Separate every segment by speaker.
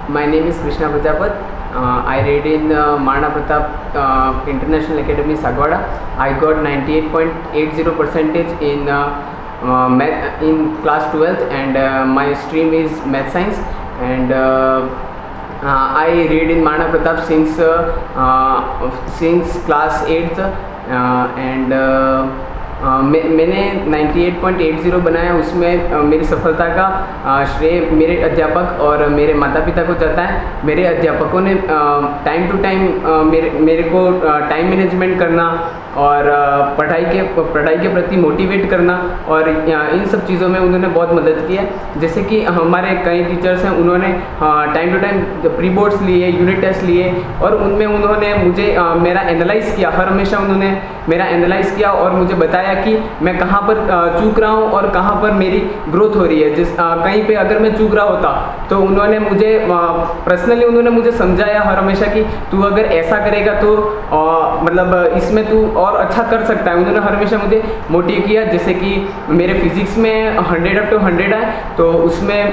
Speaker 1: My name is Krishna Prajapat. I read in Maharaja Pratap International Academy, Sagwada. I got 98.80% in class 12th, and my stream is math science. And I read in Maharaja Pratap since class 8th, and मैंने 98.80 बनाया। उसमें मेरी सफलता का श्रेय मेरे अध्यापक और मेरे माता पिता को जाता है। मेरे अध्यापकों ने टाइम टू टाइम मेरे को टाइम मैनेजमेंट करना और पढ़ाई के प्रति मोटिवेट करना और इन सब चीज़ों में उन्होंने बहुत मदद की है। जैसे कि हमारे कई टीचर्स हैं, उन्होंने time to time pre boards लिए, यूनिट टेस्ट लिए, और उनमें उन्होंने मुझे मेरा एनालाइज़ किया। हर हमेशा उन्होंने मेरा एनालाइज़ किया और मुझे बताया कि मैं कहाँ पर चूक रहा हूँ और कहाँ पर मेरी ग्रोथ हो रही है। कहीं पे अगर मैं चूक रहा होता तो उन्होंने मुझे पर्सनली उन्होंने मुझे समझाया हर हमेशा कि तू अगर ऐसा करेगा तो मतलब इसमें तू और अच्छा कर सकता है। उन्होंने हर हमेशा मुझे मोटिव किया। जैसे कि मेरे फिजिक्स में 100/100 है, तो उसमें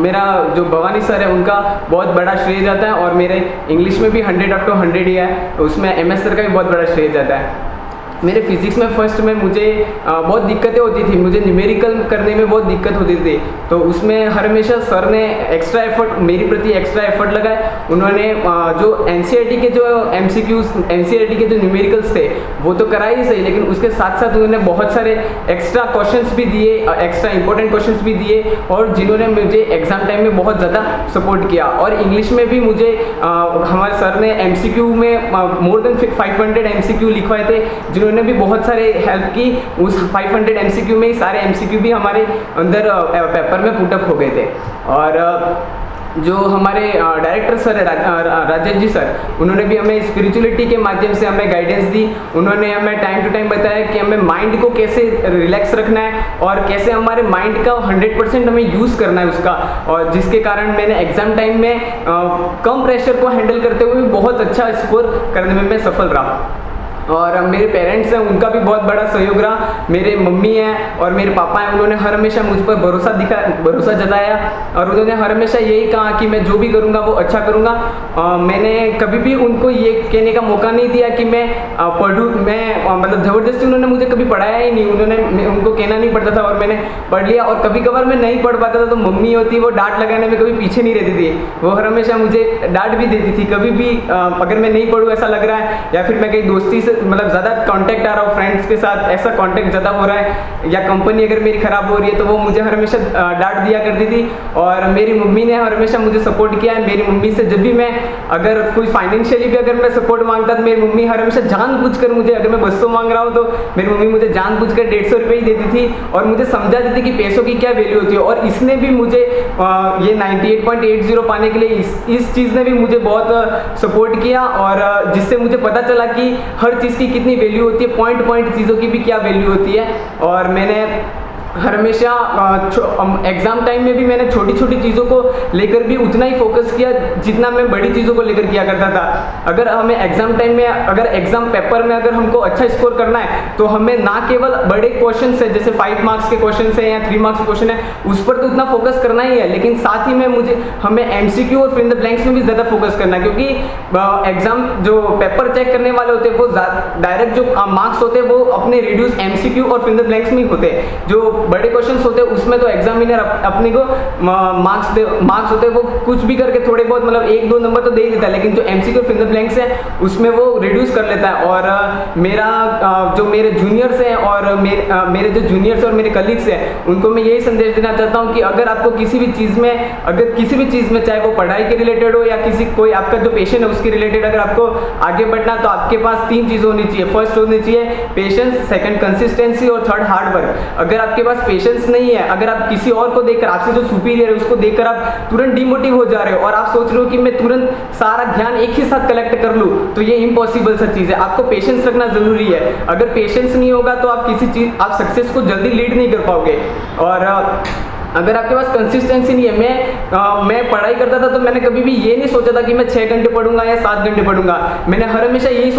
Speaker 1: मेरा जो भवानी सर है उनका बहुत बड़ा श्रेय जाता है, और मेरे इंग्लिश में भी 100/100 ही है, उसमें MS सर का भी बहुत बड़ा श्रेय जाता है। मेरे फिज़िक्स में फर्स्ट में मुझे बहुत दिक्कतें होती थी, मुझे न्यूमेरिकल करने में बहुत दिक्कत होती थी, तो उसमें हर हमेशा सर ने एक्स्ट्रा एफर्ट मेरी प्रति एक्स्ट्रा एफर्ट लगाए। उन्होंने जो NCERT के जो NCERT के जो न्यूमेरिकल्स थे वो तो कराए ही सही, लेकिन उसके साथ साथ उन्होंने बहुत सारे एक्स्ट्रा क्वेश्चंस भी दिए, एक्स्ट्रा इंपॉर्टेंट क्वेश्चंस भी दिए, और जिन्होंने मुझे एग्ज़ाम टाइम में बहुत ज़्यादा सपोर्ट किया। और इंग्लिश में भी मुझे हमारे सर ने MCQ में मोर देन 500 MCQ लिखवाए थे, उन्होंने भी बहुत सारे हेल्प की। उस 500 MCQ में ही सारे MCQ भी हमारे अंदर पेपर में पुटअप हो गए थे। और जो हमारे डायरेक्टर सर है राजेश जी सर, उन्होंने भी हमें स्पिरिचुअलिटी के माध्यम से हमें गाइडेंस दी। उन्होंने हमें टाइम टू टाइम बताया कि हमें माइंड को कैसे रिलैक्स रखना है और कैसे हमारे माइंड का 100% हमें यूज़ करना है उसका, और जिसके कारण मैंने एग्ज़ाम टाइम में कम प्रेशर को हैंडल करते हुए बहुत अच्छा स्कोर करने में मैं सफल रहा। और मेरे पेरेंट्स हैं, उनका भी बहुत बड़ा सहयोग रहा। मेरे मम्मी हैं और मेरे पापा हैं, उन्होंने हर हमेशा मुझ पर भरोसा जताया, और उन्होंने हर हमेशा यही कहा कि मैं जो भी करूँगा वो अच्छा करूँगा। मैंने कभी भी उनको ये कहने का मौका नहीं दिया कि मैं पढ़ूँ, मैं मतलब ज़बरदस्ती उन्होंने मुझे कभी पढ़ाया ही नहीं। उनको कहना नहीं पड़ता था और मैंने पढ़ लिया। और कभी कभार मैं नहीं पढ़ पाता था तो मम्मी होती वो डांट लगाने में कभी पीछे नहीं रहती थी, वो हर हमेशा मुझे डांट भी देती थी। कभी भी अगर मैं नहीं पढ़ूँ ऐसा लग रहा है, या फिर मैं कहीं दोस्ती से मतलब ज़्यादा कांटेक्ट आ रहा हो फ्रेंड्स के साथ, ऐसा कांटेक्ट ज़्यादा हो रहा है, या कंपनी अगर मेरी ख़राब हो रही है, तो वो मुझे हर हमेशा डांट दिया करती थी। और मेरी मम्मी ने हर हमेशा मुझे सपोर्ट किया है। मेरी मम्मी से जब भी मैं अगर कोई फाइनेंशियली भी अगर मैं सपोर्ट मांगता तो मेरी मम्मी हर हमेशा जानबूझकर मुझे, अगर मैं 200 मांग रहा हूँ तो मेरी मम्मी मुझे जानबूझकर 150 रुपये ही देती थी, और मुझे समझा देती थी कि पैसों की क्या वैल्यू होती है। और इसने भी मुझे ये 98.80 पाने के लिए इस चीज़ ने भी मुझे बहुत सपोर्ट किया, और जिससे मुझे पता चला कि हर चीज़ की कितनी वैल्यू होती है, पॉइंट चीज़ों की भी क्या वैल्यू होती है। और मैंने हर हमेशा एग्ज़ाम टाइम में भी मैंने छोटी छोटी चीज़ों को लेकर भी उतना ही फोकस किया जितना मैं बड़ी चीज़ों को लेकर किया करता था। अगर हमें एग्ज़ाम टाइम में, अगर एग्ज़ाम पेपर में अगर हमको अच्छा स्कोर करना है, तो हमें ना केवल बड़े क्वेश्चन है जैसे 5 मार्क्स के क्वेश्चन है या 3 मार्क्स के क्वेश्चन है, उस पर तो उतना फोकस करना ही है, लेकिन साथ ही में हमें MCQ और फिल इन द ब्लैंक्स में भी ज़्यादा फोकस करना है। क्योंकि एग्ज़ाम जो पेपर चेक करने वाले होते हैं वो डायरेक्ट जो मार्क्स होते हैं वो अपने रिड्यूस MCQ और फिल इन द ब्लैंक्स में होते हैं। जो बड़े क्वेश्चंस होते हैं उसमें तो एग्जामिनर अपने को मार्क्स होते हैं वो कुछ भी करके थोड़े बहुत मतलब 1-2 नंबर तो दे ही देता है, लेकिन जो MCQ fill in the blanks है उसमें वो रिड्यूस कर लेता है। और जो मेरे जूनियर्स हैं और मेरे जो जूनियर्स और मेरे कलीग्स हैं उनको मैं यही संदेश देना चाहता हूँ कि अगर आपको किसी भी चीज़ में चाहे वो पढ़ाई के रिलेटेड हो या कोई आपका जो पैशन है उसके रिलेटेड अगर आपको आगे बढ़ना, तो आपके पास 3 चीज़ होनी चाहिए। फर्स्ट होनी चाहिए पेशेंस, सेकंड कंसिस्टेंसी, और थर्ड हार्ड वर्क। अगर आपके पास पेशेंस नहीं है, अगर आप किसी और को देखकर, आपसे जो सुपीरियर है उसको देखकर आप तुरंत डिमोटिव हो जा रहे हो और आप सोच रहे हो कि मैं तुरंत सारा ध्यान एक ही साथ कलेक्ट कर लूँ, तो ये इम्पॉसिबल सा चीज़ है। आपको पेशेंस रखना ज़रूरी है। अगर पेशेंस नहीं होगा तो आप सक्सेस को जल्दी लीड नहीं कर पाओगे। और अगर आपके पास कंसिस्टेंसी नहीं है, मैं पढ़ाई करता था तो मैंने कभी भी ये नहीं सोचा था कि मैं 6 घंटे पढ़ूंगा या 7 घंटे पढ़ूंगा। मैंने हर हमेशा यही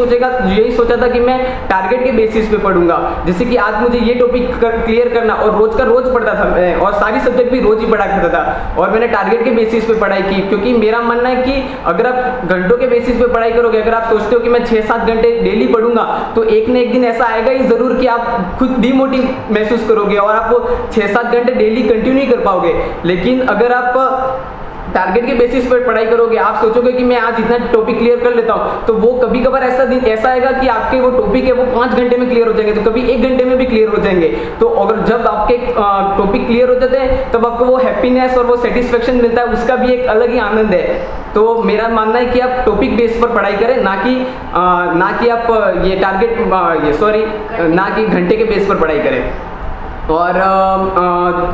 Speaker 1: सोचा था कि मैं टारगेट के बेसिस पे पढ़ूंगा। जैसे कि आज मुझे ये टॉपिक क्लियर करना, और रोज का रोज पढ़ता था मैं, और सारी सब्जेक्ट भी रोज ही पढ़ा करता था, और मैंने टारगेट के बेसिस पे पढ़ाई की। क्योंकि मेरा मानना है कि अगर आप घंटों के बेसिस पे पढ़ाई करोगे, अगर आप सोचते हो कि मैं 6-7 घंटे डेली पढ़ूंगा, तो एक न एक दिन ऐसा आएगा ही जरूर कि आप खुद डिमोटिव महसूस करोगे और आप 6-7 घंटे डेली कंटिन्यू नहीं कर पाओगे। लेकिन अगर आप टारगेट के बेसिस पर पढ़ाई करोगे, आप सोचोगे कि मैं आज इतना टॉपिक क्लियर कर लेता हूँ, तो वो कभी कभार ऐसा आएगा कि आपके वो टॉपिक है वो 5 घंटे में क्लियर हो जाएंगे, तो कभी 1 घंटे में भी क्लियर हो जाएंगे। तो अगर जब आपके टॉपिक क्लियर हो जाते हैं तब आपको वो हैप्पीनेस और वो सेटिस्फेक्शन मिलता है, उसका भी एक अलग ही आनंद है। तो मेरा मानना है कि आप टॉपिक बेस पर पढ़ाई करें, ना कि आप ना कि घंटे के बेस पर पढ़ाई करें। और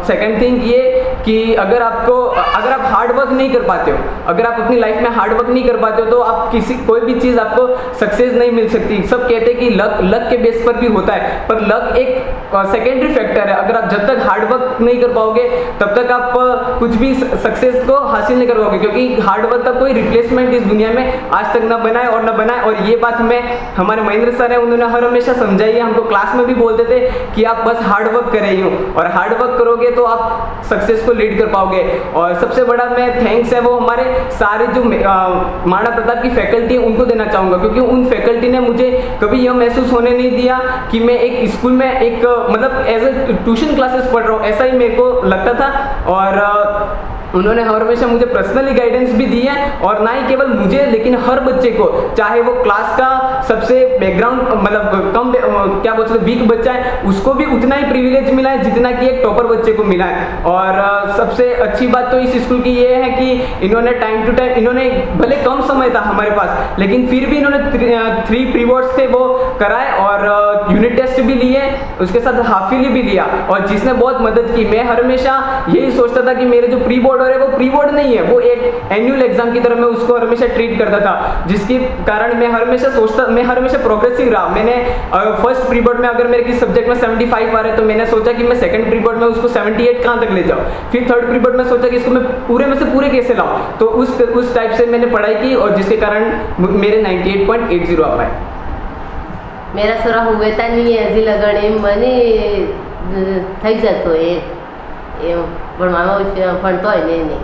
Speaker 1: सेकंड थिंग ये कि अगर आप हार्ड वर्क नहीं कर पाते हो, अगर आप अपनी लाइफ में हार्ड वर्क नहीं कर पाते हो, तो आप कोई भी चीज़ आपको सक्सेस नहीं मिल सकती। सब कहते हैं कि लक के बेस पर भी होता है, पर लक एक सेकेंडरी फैक्टर है। अगर आप जब तक हार्ड वर्क नहीं कर पाओगे तब तक आप कुछ भी सक्सेस को हासिल नहीं कर पाओगे, क्योंकि हार्ड वर्क का कोई रिप्लेसमेंट इस दुनिया में आज तक न बनाए और न बनाए। और ये बात हमारे महेंद्र सर है, उन्होंने हर हमेशा समझाई है, हमको क्लास में भी बोलते थे कि आप बस हार्ड वर्क रही हूँ, और हार्ड वर्क करोगे तो आप सक्सेस को लीड कर पाओगे। और सबसे बड़ा मैं थैंक्स है वो हमारे सारे जो महाराणा प्रताप की फैकल्टी है उनको देना चाहूँगा, क्योंकि उन फैकल्टी ने मुझे कभी यह महसूस होने नहीं दिया कि मैं एक स्कूल में मतलब एज ए ट्यूशन क्लासेस पढ़ रहा हूँ, ऐसा ही मेरे को लगता था। और उन्होंने हमेशा मुझे पर्सनली गाइडेंस भी दी है, और ना ही केवल मुझे लेकिन हर बच्चे को, चाहे वो क्लास का सबसे बैकग्राउंड मतलब कम क्या बोल सकते वीक बच्चा है, उसको भी उतना ही प्रिविलेज मिला है जितना कि एक टॉपर बच्चे को मिला है। और सबसे अच्छी बात तो इस स्कूल की ये है कि इन्होंने टाइम टू टाइम, इन्होंने भले कम समय था हमारे पास, लेकिन फिर भी इन्होंने 3 प्री बोर्ड्स थे वो कराए, और यूनिट टेस्ट भी लिए, उसके साथ हाफ ईयरली भी लिया, और जिसने बहुत मदद की। मैं हमेशा यही सोचता था कि मेरे जो प्री बोर्ड है वो प्री बोर्ड नहीं है, वो एक एनुअल एग्जाम की तरह मैं उसको हमेशा ट्रीट करता था, जिसके कारण मैं हमेशा प्रोग्रेसिव रहा। मैंने फर्स्ट प्री बोर्ड में अगर मेरे किसी सब्जेक्ट में 75 आ रहे, तो मैंने सोचा कि मैं सेकंड प्री बोर्ड में उसको 78 कहाँ तक ले जाऊँ। फिर थर्ड प्री बोर्ड में सोचा कि इसको मैं पूरे में से पूरे कैसे लाऊं, तो उस टाइप से मैंने पढ़ाई की, और जिसके कारण मेरे 98.80 आ पाए।
Speaker 2: मेरा सोरा हुए था नहीं है, हजी लगने મને થઈ જતો એ ભણવામાં ભણતો હોય ને નહીં